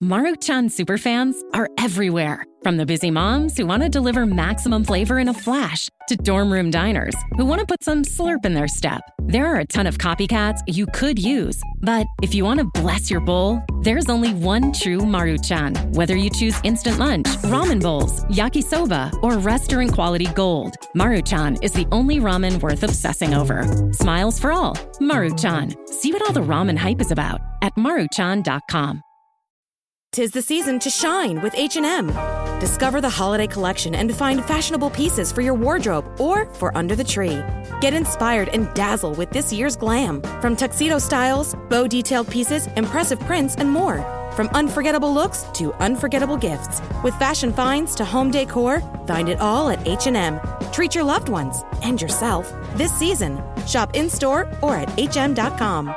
Maruchan superfans are everywhere. From the busy moms who want to deliver maximum flavor in a flash to dorm room diners who want to put some slurp in their step. There are a ton of copycats you could use, but if you want to bless your bowl, there's only one true Maruchan. Whether you choose instant lunch, ramen bowls, yakisoba, or restaurant quality gold, Maruchan is the only ramen worth obsessing over. Smiles for all. Maruchan. See what all the ramen hype is about at maruchan.com. 'Tis the season to shine with H&M. Discover the holiday collection and find fashionable pieces for your wardrobe or for under the tree. Get inspired and dazzle with this year's glam. From tuxedo styles, bow detailed pieces, impressive prints, and more. From unforgettable looks to unforgettable gifts. With fashion finds to home decor, find it all at H&M. Treat your loved ones and yourself this season. Shop in-store or at hm.com.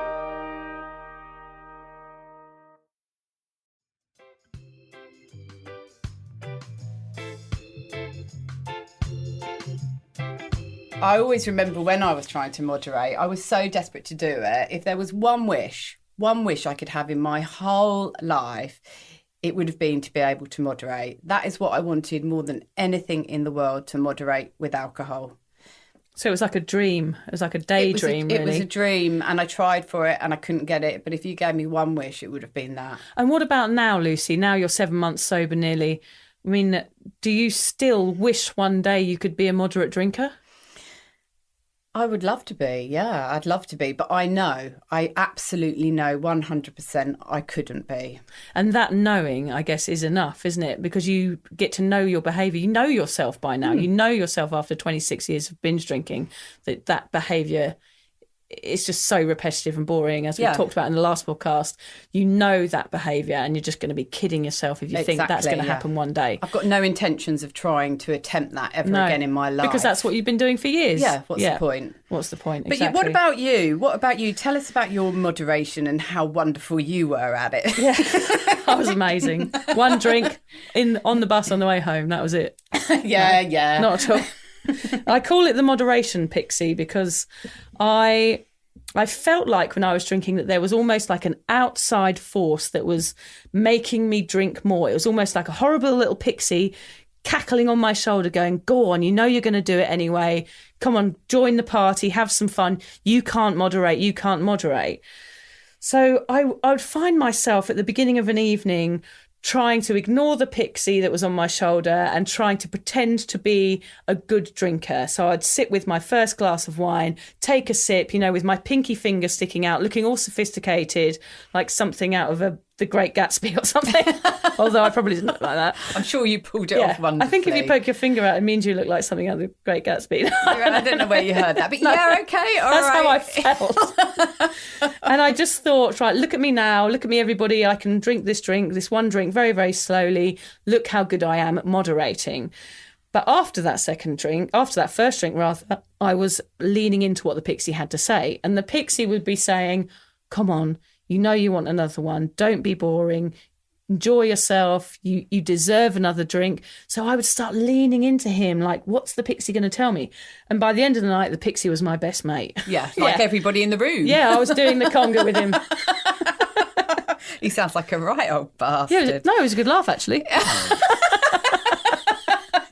I always remember when I was trying to moderate, I was so desperate to do it. If there was one wish I could have in my whole life, it would have been to be able to moderate. That is what I wanted more than anything in the world, to moderate with alcohol. So it was like a dream. It was like a daydream, really. It was a dream, and I tried for it and I couldn't get it. But if you gave me one wish, it would have been that. And what about now, Lucy? Now you're 7 months sober nearly. I mean, do you still wish one day you could be a moderate drinker? I would love to be, yeah, I'd love to be. But I absolutely know 100% I couldn't be. And that knowing, I guess, is enough, isn't it? Because you get to know your behaviour. You know yourself by now. You know yourself after 26 years of binge drinking, that behaviour is just so repetitive and boring. As we talked about in the last podcast, you know that behaviour and you're just going to be kidding yourself if you think that's going to happen one day. I've got no intentions of trying to attempt that ever again in my life. Because that's what you've been doing for years. Yeah, what's the point? What's the point? But what about you? What about you? Tell us about your moderation and how wonderful you were at it. Yeah, I was amazing. One drink on the bus on the way home, that was it. Yeah. Not at all. I call it the moderation pixie because I felt like when I was drinking that there was almost like an outside force that was making me drink more. It was almost like a horrible little pixie cackling on my shoulder going, go on, you know you're going to do it anyway. Come on, join the party, have some fun. You can't moderate. So I would find myself at the beginning of an evening trying to ignore the pixie that was on my shoulder and trying to pretend to be a good drinker. So I'd sit with my first glass of wine, take a sip, with my pinky finger sticking out, looking all sophisticated, like something out of The Great Gatsby or something. Although I probably didn't look like that. I'm sure you pulled it off wonderfully. I think if you poke your finger out, it means you look like something out of The Great Gatsby. I don't know where you heard that, but okay, all right. That's how I felt. And I just thought, right, look at me now, look at me, everybody. I can drink this one drink very, very slowly. Look how good I am at moderating. But after that first drink, I was leaning into what the pixie had to say. And the pixie would be saying, come on, you know you want another one. Don't be boring. Enjoy yourself. You deserve another drink. So I would start leaning into him like, what's the pixie going to tell me? And by the end of the night, the pixie was my best mate. Yeah, like everybody in the room. Yeah, I was doing the conga with him. He sounds like a right old bastard. Yeah, it was a good laugh, actually.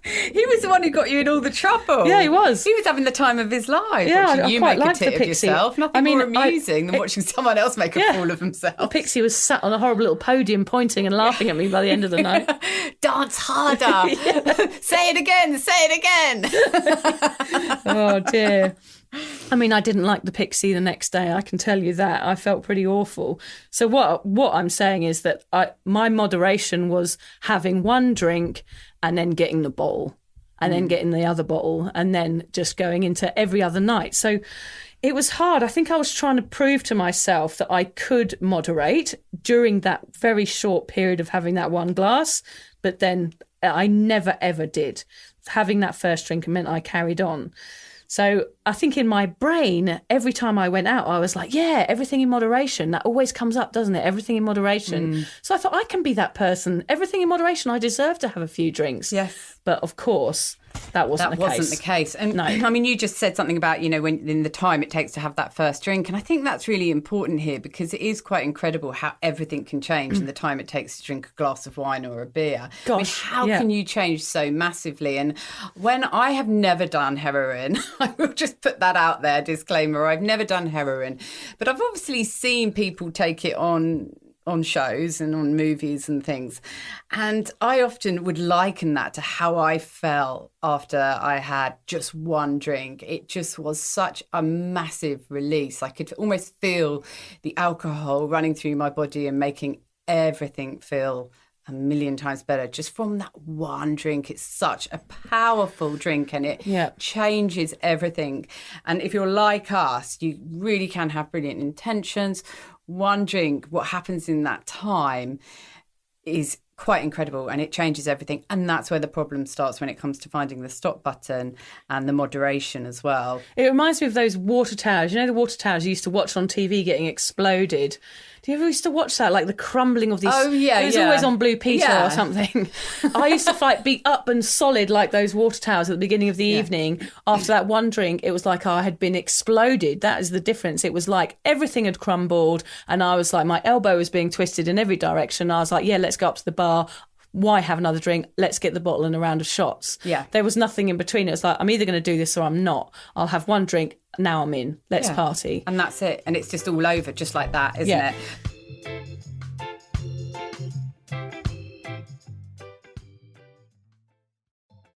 He was the one who got you in all the trouble. Yeah, he was. He was having the time of his life. Yeah, watching you make a tit of pixie. yourself. Nothing more amusing than watching someone else make a fool of himself. The pixie was sat on a horrible little podium pointing and laughing at me by the end of the night. Dance harder. Say it again. Oh, dear. I mean, I didn't like the pixie the next day. I can tell you that. I felt pretty awful. So what I'm saying is that my moderation was having one drink and then getting the bottle and then getting the other bottle and then just going into every other night. So it was hard. I think I was trying to prove to myself that I could moderate during that very short period of having that one glass, but then I never, ever did. Having that first drink meant I carried on. So I think in my brain, every time I went out, I was like, yeah, everything in moderation. That always comes up, doesn't it? Everything in moderation. So I thought, I can be that person. Everything in moderation. I deserve to have a few drinks. Yes. But of course, that wasn't the case. And no. I mean, you just said something about, when in the time it takes to have that first drink. And I think that's really important here, because it is quite incredible how everything can change in the time it takes to drink a glass of wine or a beer. Gosh, how can you change so massively? And when I have never done heroin, I will just put that out there, disclaimer, I've never done heroin. But I've obviously seen people take it on shows and on movies and things. And I often would liken that to how I felt after I had just one drink. It just was such a massive release. I could almost feel the alcohol running through my body and making everything feel a million times better just from that one drink. It's such a powerful drink, and it changes everything. And if you're like us, you really can have brilliant intentions. One drink, what happens in that time is quite incredible, and it changes everything. And that's where the problem starts when it comes to finding the stop button and the moderation as well. It reminds me of those water towers. The water towers you used to watch on TV getting exploded. Do you ever used to watch that, like the crumbling of these? Oh, yeah, it was always on Blue Peter or something. I used to be up and solid like those water towers at the beginning of the evening. After that one drink, it was like I had been exploded. That is the difference. It was like everything had crumbled, and I was like, my elbow was being twisted in every direction. I was like, yeah, let's go up to the bar. Why have another drink? Let's get the bottle and a round of shots. Yeah. There was nothing in between. It was like, I'm either going to do this or I'm not. I'll have one drink. Now I'm in. Let's party. And that's it. And it's just all over just like that, isn't it?